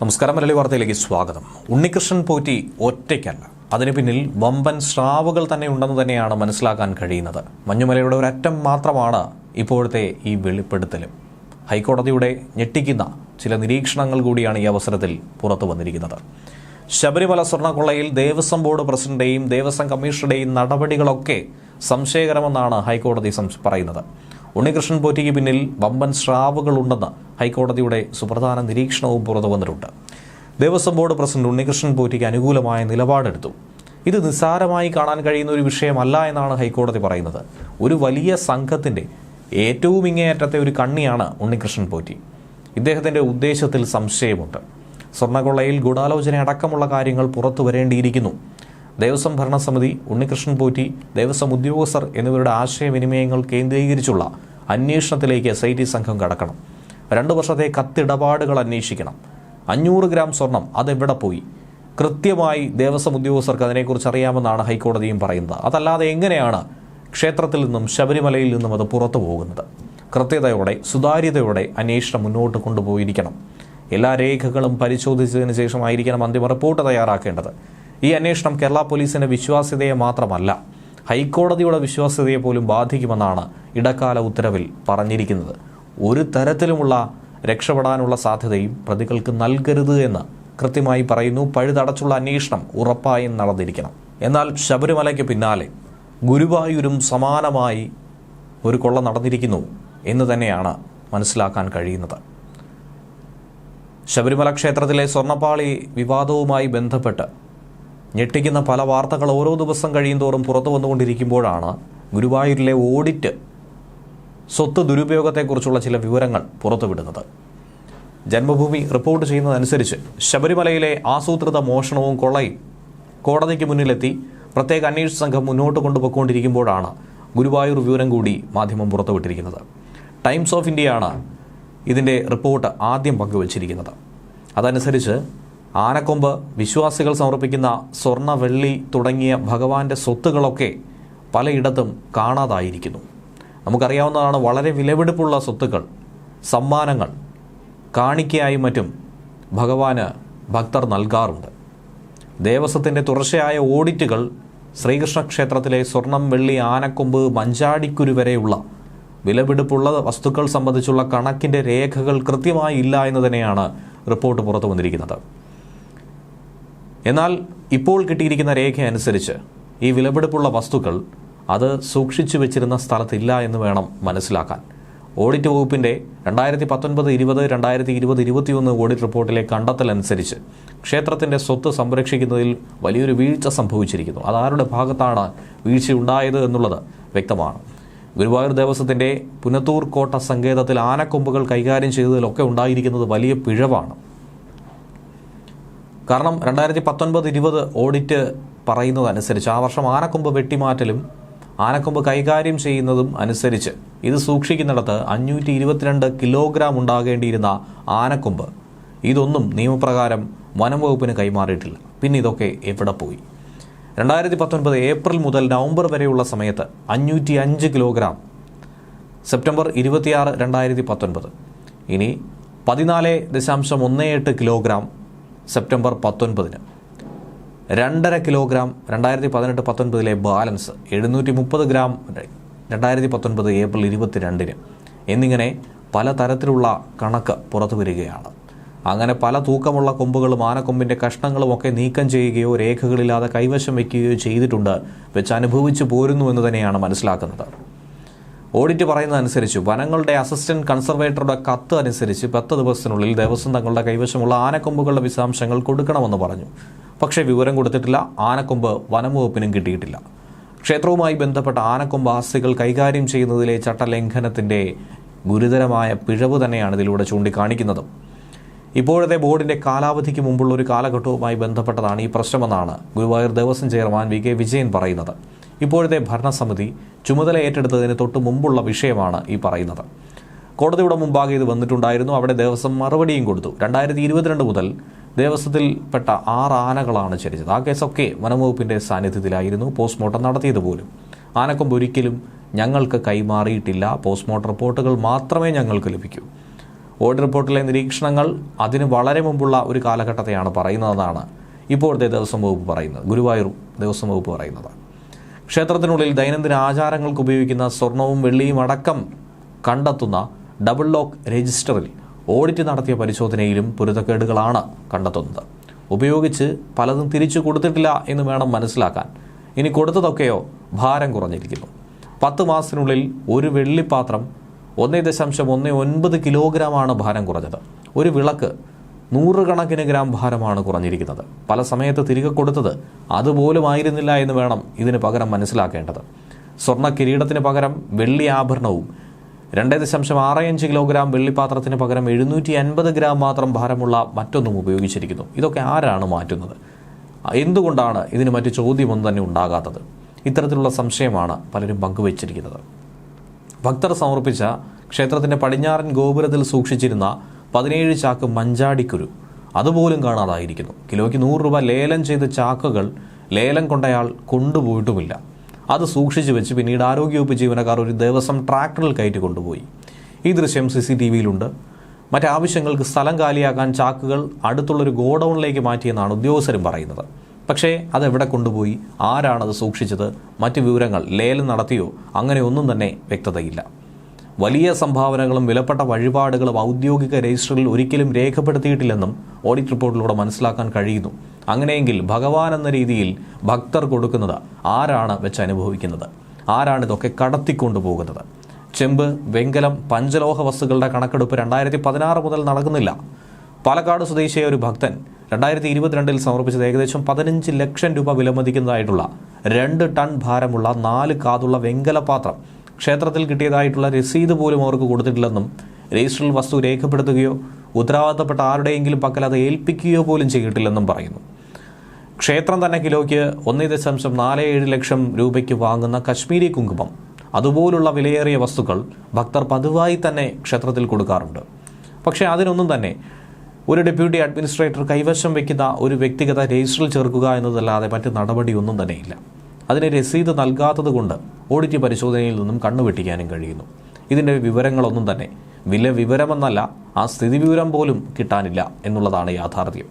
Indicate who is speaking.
Speaker 1: നമസ്കാരം. മലയാളി വാർത്തയിലേക്ക് സ്വാഗതം. ഉണ്ണികൃഷ്ണൻ പോറ്റി ഒറ്റയ്ക്കല്ല, അതിനു പിന്നിൽ വമ്പൻ സ്രാവുകൾ തന്നെ ഉണ്ടെന്ന് തന്നെയാണ് മനസ്സിലാക്കാൻ കഴിയുന്നത്. മഞ്ഞുമലയുടെ ഒരറ്റം മാത്രമാണ് ഇപ്പോഴത്തെ ഈ വെളിപ്പെടുത്തലും. ഹൈക്കോടതിയുടെ ഞെട്ടിക്കുന്ന ചില നിരീക്ഷണങ്ങൾ കൂടിയാണ് ഈ അവസരത്തിൽ പുറത്തു വന്നിരിക്കുന്നത്. ശബരിമല സ്വർണ്ണക്കൊള്ളയിൽ ദേവസ്വം ബോർഡ് പ്രസിഡന്റെയും ദേവസ്വം കമ്മീഷണറുടെയും നടപടികളൊക്കെ സംശയകരമെന്നാണ് ഹൈക്കോടതി പറയുന്നത്. ഉണ്ണികൃഷ്ണൻ പോറ്റിക്ക് പിന്നിൽ വമ്പൻ സ്രാവുകളുണ്ടെന്ന് ഹൈക്കോടതിയുടെ സുപ്രധാന നിരീക്ഷണവും പുറത്തു വന്നിട്ടുണ്ട്. ദേവസ്വം ബോർഡ് പ്രസിഡന്റ് ഉണ്ണികൃഷ്ണൻ പോറ്റിക്ക് അനുകൂലമായ നിലപാടെടുത്തു. ഇത് നിസ്സാരമായി കാണാൻ കഴിയുന്ന ഒരു വിഷയമല്ല എന്നാണ് ഹൈക്കോടതി പറയുന്നത്. ഒരു വലിയ സംഘത്തിന്റെ ഏറ്റവും ഇങ്ങേയറ്റത്തെ ഒരു കണ്ണിയാണ് ഉണ്ണികൃഷ്ണൻ പോറ്റി. ഇദ്ദേഹത്തിന്റെ ഉദ്ദേശത്തിൽ സംശയമുണ്ട്. സ്വർണ്ണക്കൊള്ളയിൽ ഗൂഢാലോചന അടക്കമുള്ള കാര്യങ്ങൾ പുറത്തു വരേണ്ടിയിരിക്കുന്നു. ദേവസ്വം ഭരണസമിതി, ഉണ്ണികൃഷ്ണൻ പോറ്റി, ദേവസ്വം ഉദ്യോഗസ്ഥർ എന്നിവരുടെ ആശയവിനിമയങ്ങൾ കേന്ദ്രീകരിച്ചുള്ള അന്വേഷണത്തിലേക്ക് SIT സംഘം കടക്കണം. 2 വർഷത്തെ കത്തിടപാടുകൾ അന്വേഷിക്കണം. 500 ഗ്രാം സ്വർണം അതെവിടെ പോയി? കൃത്യമായി ദേവസ്വം ഉദ്യോഗസ്ഥർക്ക് അതിനെക്കുറിച്ച് അറിയാമെന്നാണ് ഹൈക്കോടതിയും പറയുന്നത്. അതല്ലാതെ എങ്ങനെയാണ് ക്ഷേത്രത്തിൽ നിന്നും ശബരിമലയിൽ നിന്നും അത് പുറത്തു പോകുന്നത്? കൃത്യതയോടെ സുതാര്യതയോടെ അന്വേഷണം മുന്നോട്ട് കൊണ്ടുപോയിരിക്കണം. എല്ലാ രേഖകളും പരിശോധിച്ചതിന് ശേഷമായിരിക്കണം അന്തിമ റിപ്പോർട്ട് തയ്യാറാക്കേണ്ടത്. ഈ അന്വേഷണം കേരള പോലീസിന്റെ വിശ്വാസ്യതയെ മാത്രമല്ല, ഹൈക്കോടതിയുടെ വിശ്വാസ്യതയെ പോലും ബാധിക്കുമെന്നാണ് ഇടക്കാല ഉത്തരവിൽ പറഞ്ഞിരിക്കുന്നത്. ഒരു തരത്തിലുമുള്ള രക്ഷപ്പെടാനുള്ള സാധ്യതയും പ്രതികൾക്ക് നൽകരുത് എന്ന് കൃത്യമായി പറയുന്നു. പഴുതടച്ചുള്ള അന്വേഷണം ഉറപ്പായും നടന്നിരിക്കണം. എന്നാൽ ശബരിമലയ്ക്ക് പിന്നാലെ ഗുരുവായൂരും സമാനമായി ഒരു കൊള്ള നടന്നിരിക്കുന്നു എന്ന് തന്നെയാണ് മനസ്സിലാക്കാൻ കഴിയുന്നത്. ശബരിമല ക്ഷേത്രത്തിലെ സ്വർണ്ണപ്പാളി വിവാദവുമായി ബന്ധപ്പെട്ട് ഞെട്ടിക്കുന്ന പല വാർത്തകൾ ഓരോ ദിവസം കഴിയുന്തോറും പുറത്തു വന്നുകൊണ്ടിരിക്കുമ്പോഴാണ് ഗുരുവായൂരിലെ ഓഡിറ്റ് സ്വത്ത് ദുരുപയോഗത്തെക്കുറിച്ചുള്ള ചില വിവരങ്ങൾ പുറത്തുവിടുന്നത്. ജന്മഭൂമി റിപ്പോർട്ട് ചെയ്യുന്നതനുസരിച്ച് ശബരിമലയിലെ ആസൂത്രിത മോഷണവും കൊള്ളയും കോടതിക്ക് മുന്നിലെത്തി പ്രത്യേക അന്വേഷണ സംഘം മുന്നോട്ട് കൊണ്ടുപോയിക്കൊണ്ടിരിക്കുമ്പോഴാണ് ഗുരുവായൂർ വിവരം കൂടി മാധ്യമം പുറത്തുവിട്ടിരിക്കുന്നത്. ടൈംസ് ഓഫ് ഇന്ത്യയാണ് ഇതിൻ്റെ റിപ്പോർട്ട് ആദ്യം പങ്കുവച്ചിരിക്കുന്നത്. അതനുസരിച്ച് ആനക്കൊമ്പ് വിശ്വാസികൾ സമർപ്പിക്കുന്ന സ്വർണ്ണ, വെള്ളി തുടങ്ങിയ ഭഗവാന്റെ സ്വത്തുകളൊക്കെ പലയിടത്തും കാണാതായിരിക്കുന്നു. നമുക്കറിയാവുന്നതാണ്, വളരെ വിലപിടിപ്പുള്ള സ്വത്തുക്കൾ, സമ്മാനങ്ങൾ, കാണിക്കയായും മറ്റും ഭഗവാന് ഭക്തർ നൽകാറുണ്ട്. ദേവസ്വത്തിൻ്റെ തുടർച്ചയായ ഓഡിറ്റുകൾ ശ്രീകൃഷ്ണ ക്ഷേത്രത്തിലെ സ്വർണം, വെള്ളി, ആനക്കൊമ്പ്, മഞ്ചാടിക്കുരു വരെയുള്ള വിലപിടിപ്പുള്ള വസ്തുക്കൾ സംബന്ധിച്ചുള്ള കണക്കിൻ്റെ രേഖകൾ കൃത്യമായി ഇല്ല എന്ന് തന്നെയാണ് റിപ്പോർട്ട് പുറത്തു വന്നിരിക്കുന്നത്. എന്നാൽ ഇപ്പോൾ കിട്ടിയിരിക്കുന്ന രേഖ അനുസരിച്ച് ഈ വിലപിടിപ്പുള്ള വസ്തുക്കൾ അത് സൂക്ഷിച്ചു വെച്ചിരുന്ന സ്ഥലത്തില്ല എന്ന് വേണം മനസ്സിലാക്കാൻ. ഓഡിറ്റ് വകുപ്പിൻ്റെ 2019-20, 2020-21 ഓഡിറ്റ് റിപ്പോർട്ടിലെ കണ്ടെത്തലനുസരിച്ച് ക്ഷേത്രത്തിൻ്റെ സ്വത്ത് സംരക്ഷിക്കുന്നതിൽ വലിയൊരു വീഴ്ച സംഭവിച്ചിരിക്കുന്നു. അതാരുടെ ഭാഗത്താണ് വീഴ്ചയുണ്ടായത് എന്നുള്ളത് വ്യക്തമാണ്. ഗുരുവായൂർ ദേവസ്വത്തിൻ്റെ പുനത്തൂർ കോട്ട സങ്കേതത്തിൽ ആനക്കൊമ്പുകൾ കൈകാര്യം ചെയ്തതിലൊക്കെ ഉണ്ടായിരിക്കുന്നത് വലിയ പിഴവാണ്. കാരണം 2019-20 ഓഡിറ്റ് പറയുന്നതനുസരിച്ച് ആ വർഷം ആനക്കൊമ്പ് വെട്ടിമാറ്റലും ആനക്കൊമ്പ് കൈകാര്യം ചെയ്യുന്നതും അനുസരിച്ച് ഇത് സൂക്ഷിക്കുന്നിടത്ത് 522 കിലോഗ്രാം ഉണ്ടാകേണ്ടിയിരുന്ന ആനക്കൊമ്പ് ഇതൊന്നും നിയമപ്രകാരം വനം വകുപ്പിന് കൈമാറിയിട്ടില്ല. പിന്നെ ഇതൊക്കെ എവിടെ പോയി? 2019 ഏപ്രിൽ മുതൽ നവംബർ വരെയുള്ള സമയത്ത് 505 കിലോഗ്രാം, സെപ്റ്റംബർ 26, 2019 ഇനി 14.18 kilogram September 19, 2.5 kilogram 2018-19 balance 730 gram 2019 April 22 എന്നിങ്ങനെ പല തരത്തിലുള്ള കണക്ക് പുറത്തു വരികയാണ്. അങ്ങനെ പല തൂക്കമുള്ള കൊമ്പുകളും ആനക്കൊമ്പിൻ്റെ കഷ്ണങ്ങളും ഒക്കെ നീക്കം ചെയ്യുകയോ രേഖകളില്ലാതെ കൈവശം വയ്ക്കുകയോ ചെയ്തിട്ടുണ്ട്, വെച്ച് അനുഭവിച്ചു പോരുന്നു എന്ന് തന്നെയാണ് മനസ്സിലാക്കുന്നത്. ഓഡിറ്റ് പറയുന്നതനുസരിച്ച് വനങ്ങളുടെ അസിസ്റ്റന്റ് കൺസർവേറ്ററുടെ കത്ത് അനുസരിച്ച് 10 ദിവസത്തിനുള്ളിൽ ദേവസ്വം തങ്ങളുടെ കൈവശമുള്ള ആനക്കൊമ്പുകളുടെ വിശദാംശങ്ങൾ കൊടുക്കണമെന്ന് പറഞ്ഞു. പക്ഷേ വിവരം കൊടുത്തിട്ടില്ല. ആനക്കൊമ്പ് വനം വകുപ്പിനും കിട്ടിയിട്ടില്ല. ക്ഷേത്രവുമായി ബന്ധപ്പെട്ട ആനക്കൊമ്പ് ആസ്തികൾ കൈകാര്യം ചെയ്യുന്നതിലെ ചട്ടലംഘനത്തിൻ്റെ ഗുരുതരമായ പിഴവ് തന്നെയാണ് ഇതിലൂടെ ചൂണ്ടിക്കാണിക്കുന്നത്. ഇപ്പോഴത്തെ ബോർഡിൻ്റെ കാലാവധിക്ക് മുമ്പുള്ള ഒരു കാലഘട്ടവുമായി ബന്ധപ്പെട്ടതാണ് ഈ പ്രശ്നമെന്നാണ് ഗുരുവായൂർ ദേവസ്വം ചെയർമാൻ VK വിജയൻ പറയുന്നത്. ഇപ്പോഴത്തെ ഭരണസമിതി ചുമതല ഏറ്റെടുത്തതിന് തൊട്ട് മുമ്പുള്ള വിഷയമാണ് ഈ പറയുന്നത്. കോടതിയുടെ മുമ്പാകെ ഇത് വന്നിട്ടുണ്ടായിരുന്നു. അവിടെ ദേവസ്വം മറുപടിയും കൊടുത്തു. 2022 മുതൽ ദേവസ്വത്തിൽപ്പെട്ട 6 ആനകളാണ് ചരിച്ചത്. ആ കേസൊക്കെ വനംവകുപ്പിൻ്റെ സാന്നിധ്യത്തിലായിരുന്നു. പോസ്റ്റ്മോർട്ടം നടത്തിയത് പോലും. ആനക്കൊമ്പ് ഒരിക്കലും ഞങ്ങൾക്ക് കൈമാറിയിട്ടില്ല. പോസ്റ്റ്മോർട്ടം റിപ്പോർട്ടുകൾ മാത്രമേ ഞങ്ങൾക്ക് ലഭിക്കൂ. ഓഡിറ്റ് റിപ്പോർട്ടിലെ നിരീക്ഷണങ്ങൾ അതിന് വളരെ മുമ്പുള്ള ഒരു കാലഘട്ടത്തെയാണ് പറയുന്നതെന്നാണ് ഇപ്പോഴത്തെ ദേവസ്വം വകുപ്പ് പറയുന്നത്, ഗുരുവായൂർ ദേവസ്വം വകുപ്പ് പറയുന്നത്. ക്ഷേത്രത്തിനുള്ളിൽ ദൈനംദിന ആചാരങ്ങൾക്ക് ഉപയോഗിക്കുന്ന സ്വർണവും വെള്ളിയും അടക്കം കണ്ടെത്തുന്ന ഡബിൾ ലോക്ക് രജിസ്റ്ററിൽ ഓഡിറ്റ് നടത്തിയ പരിശോധനയിലും പൊരുത്തക്കേടുകളാണ് കണ്ടെത്തുന്നത്. ഉപയോഗിച്ച് പലതും തിരിച്ചു കൊടുത്തിട്ടില്ല എന്ന് വേണം മനസ്സിലാക്കാൻ. ഇനി കൊടുത്തതൊക്കെയോ ഭാരം കുറഞ്ഞിരിക്കുന്നു. 10 മാസത്തിനുള്ളിൽ ഒരു വെള്ളിപ്പാത്രം 1.19 കിലോഗ്രാമാണ് ഭാരം കുറഞ്ഞത്. ഒരു വിളക്ക് 100 കണക്കിന് ഗ്രാം ഭാരമാണ് കുറഞ്ഞിരിക്കുന്നത്. പല സമയത്ത് തിരികെ കൊടുത്തത് അതുപോലും ആയിരുന്നില്ല എന്ന് വേണം ഇതിന് പകരം മനസ്സിലാക്കേണ്ടത്. സ്വർണ്ണ കിരീടത്തിന് പകരം വെള്ളി ആഭരണവും 2.65 കിലോഗ്രാം വെള്ളിപ്പാത്രത്തിന് പകരം 750 ഗ്രാം മാത്രം ഭാരമുള്ള മറ്റൊന്നും ഉപയോഗിച്ചിരിക്കുന്നു. ഇതൊക്കെ ആരാണ് മാറ്റുന്നത്? എന്തുകൊണ്ടാണ് ഇതിന് മറ്റു ചോദ്യമൊന്നും തന്നെ ഉണ്ടാകാത്തത്? ഇത്തരത്തിലുള്ള സംശയമാണ് പലരും പങ്കുവച്ചിരിക്കുന്നത്. ഭക്തർ സമർപ്പിച്ച ക്ഷേത്രത്തിൻ്റെ പടിഞ്ഞാറൻ ഗോപുരത്തിൽ സൂക്ഷിച്ചിരുന്ന 17 ചാക്ക് മഞ്ചാടിക്കുരു അതുപോലും കാണാതായിരിക്കുന്നു. കിലോയ്ക്ക് 100 രൂപ ലേലം ചെയ്ത ചാക്കുകൾ ലേലം കൊണ്ടയാൾ കൊണ്ടുപോയിട്ടുമില്ല. അത് സൂക്ഷിച്ചു വെച്ച് പിന്നീട് ആരോഗ്യവകുപ്പ് ജീവനക്കാർ ഒരു ദിവസം ട്രാക്ടറിൽ കയറ്റി കൊണ്ടുപോയി. ഈ ദൃശ്യം CCTVയിലുണ്ട്. മറ്റാവശ്യങ്ങൾക്ക് സ്ഥലം കാലിയാക്കാൻ ചാക്കുകൾ അടുത്തുള്ളൊരു ഗോഡൌണിലേക്ക് മാറ്റിയെന്നാണ് ഉദ്യോഗസ്ഥരും പറയുന്നത്. പക്ഷേ അതെവിടെ കൊണ്ടുപോയി, ആരാണത് സൂക്ഷിച്ചത്, മറ്റ് വിവരങ്ങൾ ലേലം നടത്തിയോ, അങ്ങനെ ഒന്നും തന്നെ വ്യക്തതയില്ല. വലിയ സംഭാവനകളും വിലപ്പെട്ട വഴിപാടുകളും ഔദ്യോഗിക രജിസ്റ്ററിൽ ഒരിക്കലും രേഖപ്പെടുത്തിയിട്ടില്ലെന്നും ഓഡിറ്റ് റിപ്പോർട്ടിലൂടെ മനസ്സിലാക്കാൻ കഴിയുന്നു. അങ്ങനെയെങ്കിൽ ഭഗവാൻ എന്ന രീതിയിൽ ഭക്തർ കൊടുക്കുന്നത് ആരാണ് വെച്ച് അനുഭവിക്കുന്നത്? ആരാണ് ഇതൊക്കെ കടത്തിക്കൊണ്ടുപോകുന്നത്? ചെമ്പ്, വെങ്കലം, പഞ്ചലോഹ വസ്തുക്കളുടെ കണക്കെടുപ്പ് 2016 മുതൽ നടക്കുന്നില്ല. പാലക്കാട് സ്വദേശിയായ ഒരു ഭക്തൻ 2022 സമർപ്പിച്ചത് ഏകദേശം 15 ലക്ഷം രൂപ വിലമതിക്കുന്നതായിട്ടുള്ള 2 ടൺ ഭാരമുള്ള 4 കാതുള്ള വെങ്കലപാത്രം ക്ഷേത്രത്തിൽ കിട്ടിയതായിട്ടുള്ള രസീത് പോലും അവർക്ക് കൊടുത്തിട്ടില്ലെന്നും രജിസ്റ്ററിൽ വസ്തു രേഖപ്പെടുത്തുകയോ ഉത്തരവാദിത്തപ്പെട്ട ആരുടെയെങ്കിലും പക്കൽ അത് ഏൽപ്പിക്കുകയോ പോലും ചെയ്തിട്ടില്ലെന്നും പറയുന്നു. ക്ഷേത്രം തന്നെ കിലോയ്ക്ക് 1.47 ലക്ഷം രൂപയ്ക്ക് വാങ്ങുന്ന കശ്മീരി കുങ്കുമം, അതുപോലുള്ള വിലയേറിയ വസ്തുക്കൾ ഭക്തർ പതിവായി തന്നെ ക്ഷേത്രത്തിൽ കൊടുക്കാറുണ്ട്. പക്ഷേ അതിനൊന്നും തന്നെ ഒരു ഡെപ്യൂട്ടി അഡ്മിനിസ്ട്രേറ്റർ കൈവശം വയ്ക്കുന്ന ഒരു വ്യക്തിഗത രജിസ്റ്ററിൽ ചേർക്കുക എന്നതല്ലാതെ മറ്റ് നടപടിയൊന്നും തന്നെയില്ല. അതിന് രസീത് നൽകാത്തത് കൊണ്ട് ഓഡിറ്റ് പരിശോധനയിൽ നിന്നും കണ്ണുവെട്ടിക്കാനും കഴിയുന്നു. ഇതിൻ്റെ വിവരങ്ങളൊന്നും തന്നെ വിവരമെന്നല്ല, ആ സ്ഥിതി വിവരം പോലും കിട്ടാനില്ല എന്നുള്ളതാണ് യാഥാർത്ഥ്യം.